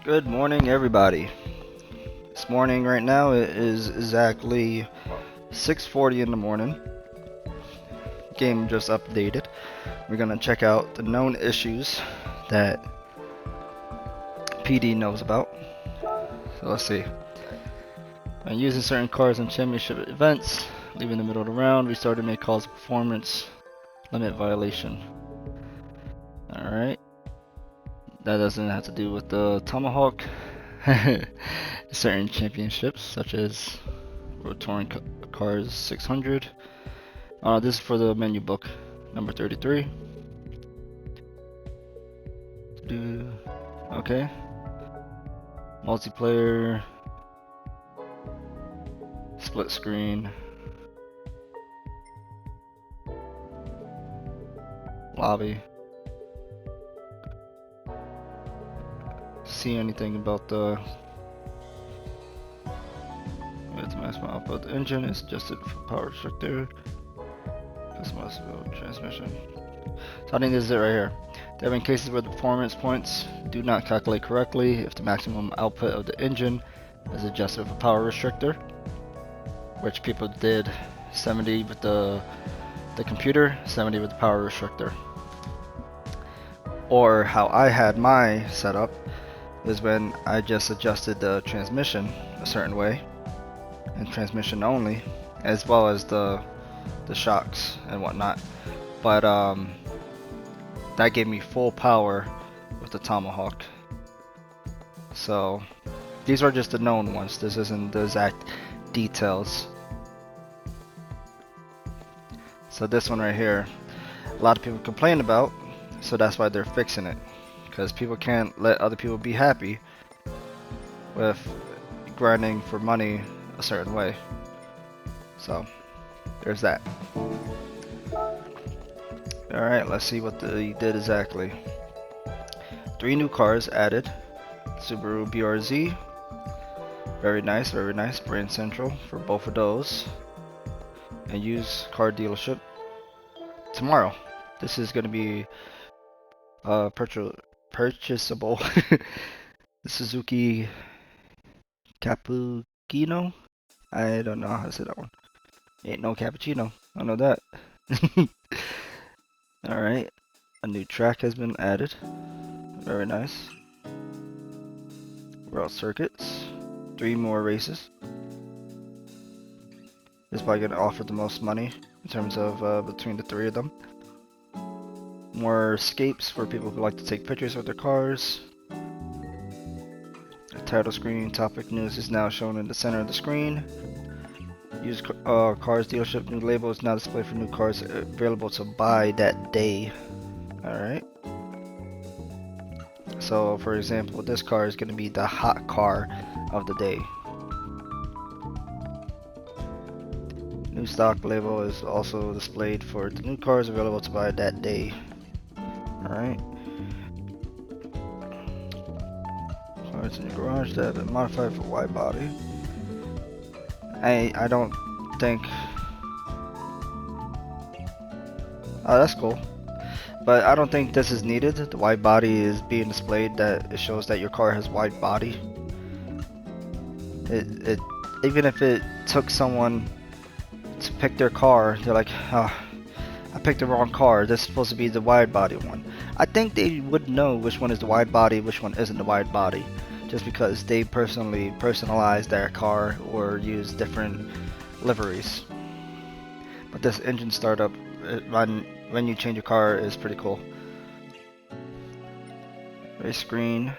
Good morning, everybody. This morning, right now, it is exactly 6:40 in the morning. Game just updated. We're gonna check out the known issues that PD knows about. So let's see. When using certain cars in championship events, leaving the middle of the round, restarting may cause performance limit violation. Alright. That doesn't have to do with the Tomahawk. Certain championships, such as Road Touring Cars 600. This is for the menu book, number 33. Okay. Multiplayer. Split screen. Lobby. See anything about the maximum output? The engine is adjusted for power restrictor. Customizable transmission. So I think this is it right here. There have been cases where the performance points do not calculate correctly if the maximum output of the engine is adjusted for power restrictor, which people did 70 with the computer, 70 with the power restrictor. Or how I had my setup is when I just adjusted the transmission a certain way, and transmission only, as well as the shocks and whatnot. But that gave me full power with the Tomahawk. So these are just the known ones. This isn't the exact details. So this one right here, a lot of people complain about, so that's why they're fixing it. Because people can't let other people be happy with grinding for money a certain way. So there's that. Alright, let's see what he did exactly. 3 new cars added. Subaru BRZ. Very nice, very nice. Brand Central for both of those. And used car dealership tomorrow. This is going to be purchasable. The Suzuki Cappuccino. I don't know how to say that one. Ain't no cappuccino. I know that. Alright. A new track has been added. Very nice. World circuits. 3 more races. This is probably going to offer the most money in terms of between the 3 of them. More escapes for people who like to take pictures of their cars. The title screen topic news is now shown in the center of the screen. Used cars dealership new label is now displayed for new cars available to buy that day. Alright. So for example, this car is going to be the hot car of the day. New stock label is also displayed for the new cars available to buy that day. Alright. Cars in your garage that have been modified for wide body. I don't think... Oh, that's cool. But I don't think this is needed. The wide body is being displayed, that it shows that your car has wide body. It even if it took someone to pick their car, they're like, oh, I picked the wrong car. This is supposed to be the wide body one. I think they would know which one is the wide body, which one isn't the wide body, just because they personalize their car or use different liveries. But this engine startup, when you change your car, is pretty cool. Race screen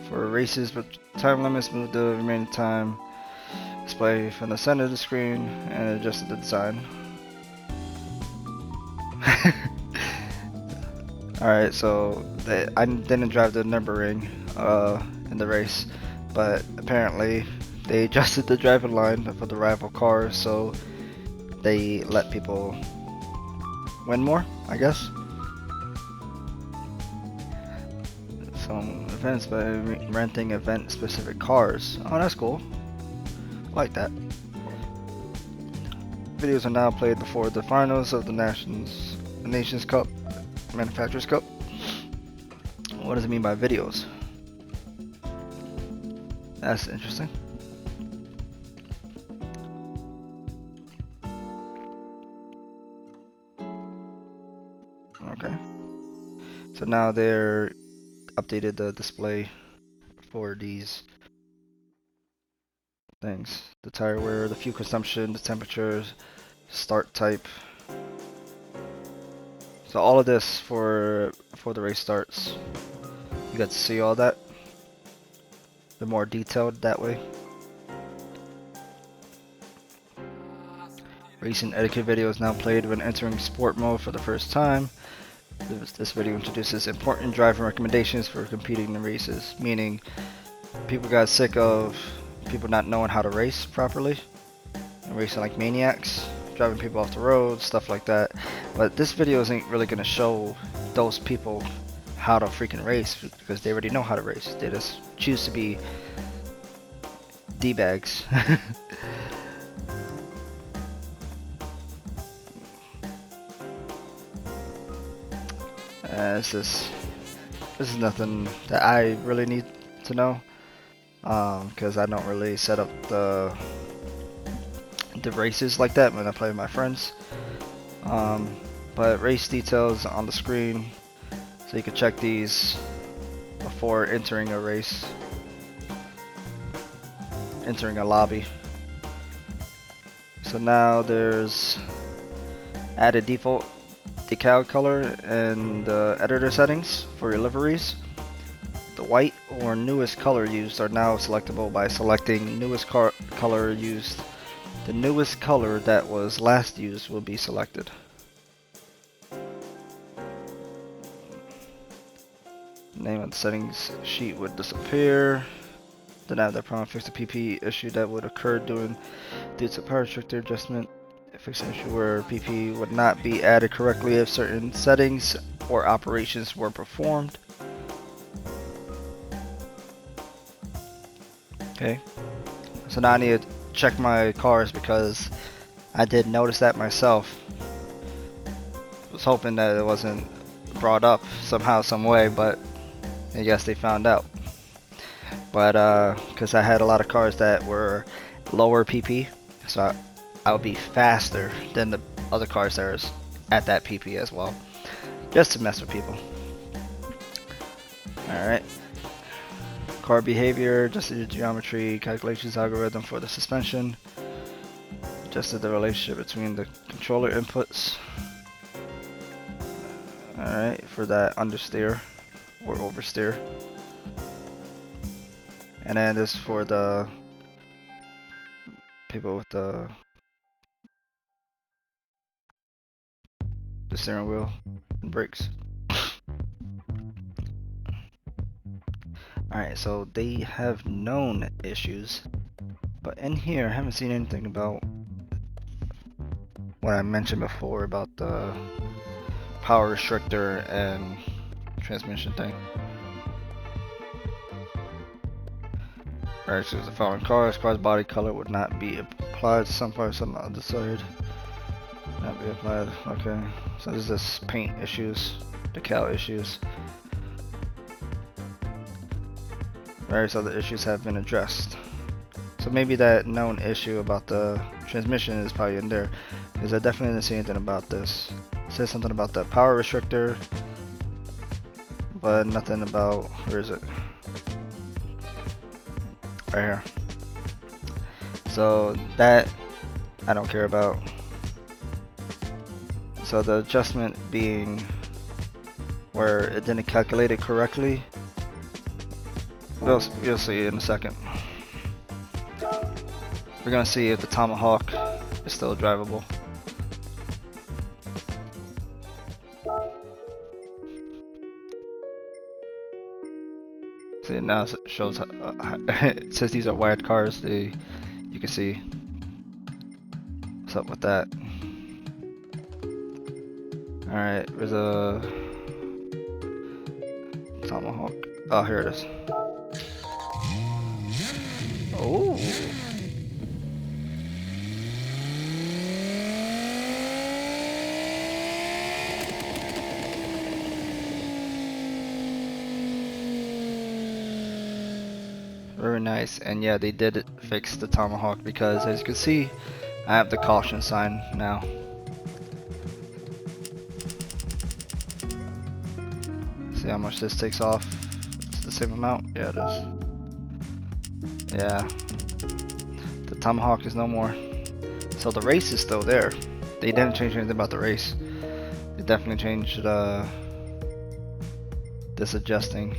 for races with time limits. Move the remaining time display from the center of the screen and adjust the design. Alright, so I didn't drive the numbering in the race, but apparently they adjusted the driving line for the rival cars, so they let people win more, I guess. Some events by renting event-specific cars. Oh, that's cool. I like that. Videos are now played before the finals of the Nations Cup, Manufacturers Cup. What does it mean by videos? That's interesting. Okay. So now they're updated the display for these things. The tire wear, the fuel consumption, the temperature, start type. So all of this for before the race starts. You got to see all that. They're more detailed that way. Racing etiquette video is now played when entering sport mode for the first time. This video introduces important driving recommendations for competing in races, meaning people got sick of people not knowing how to race properly and racing like maniacs, driving people off the road, stuff like that. But this video isn't really going to show those people how to freaking race because they already know how to race. They just choose to be D-bags. This is nothing that I really need to know, because I don't really set up the races like that when I play with my friends. But race details on the screen, so you can check these before entering a race, entering a lobby. So now there's added default decal color and editor settings for your liveries. The white or newest color used are now selectable by selecting newest color used. The newest color that was last used will be selected. Name of the settings sheet would disappear. Then add the problem fix the PP issue that would occur due to power restrictor adjustment. Fix an issue where PP would not be added correctly if certain settings or operations were performed. Okay, so now I need to check my cars because I did notice that myself. I was hoping that it wasn't brought up somehow, some way, but I guess they found out. But because I had a lot of cars that were lower PP, so I would be faster than the other cars that are at that PP as well, just to mess with people. Alright. Car behavior, adjusted the geometry, calculations algorithm for the suspension, adjusted the relationship between the controller inputs. Alright, for that understeer or oversteer. And then this for the people with the steering wheel and brakes. Alright, so they have known issues, but in here I haven't seen anything about what I mentioned before about the power restrictor and transmission thing. Alright, so the following car's body color would not be applied to some parts on the other side. Not be applied. Okay, so this is this paint issues, decal issues. Alright, so the issues have been addressed. So maybe that known issue about the transmission is probably in there, because I definitely didn't see anything about this. It says something about the power restrictor, but nothing about, where is it? Right here. So that I don't care about. So the adjustment being where it didn't calculate it correctly. You'll see in a second. We're gonna see if the Tomahawk is still drivable. See, now it shows. It says these are wired cars. You can see what's up with that. All right, there's a Tomahawk. Oh, here it is. Oh. Very nice. And yeah, they did fix the Tomahawk because as you can see, I have the caution sign now. See how much this takes off? It's the same amount? Yeah, it is. Yeah. The Tomahawk is no more. So the race is still there. They didn't change anything about the race. They definitely changed this adjusting.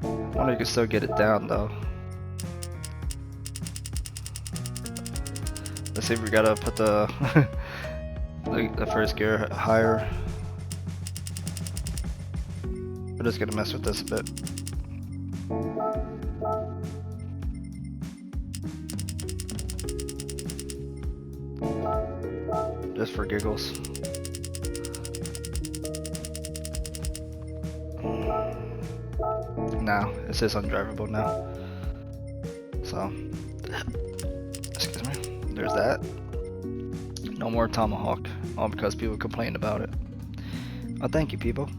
I wonder if you can still get it down though. Let's see if we gotta put the the first gear higher. We're just gonna mess with this a bit. Just for giggles. Now it says undrivable now. So, excuse me. There's that. No more Tomahawk. All because people complained about it. Oh, thank you, people.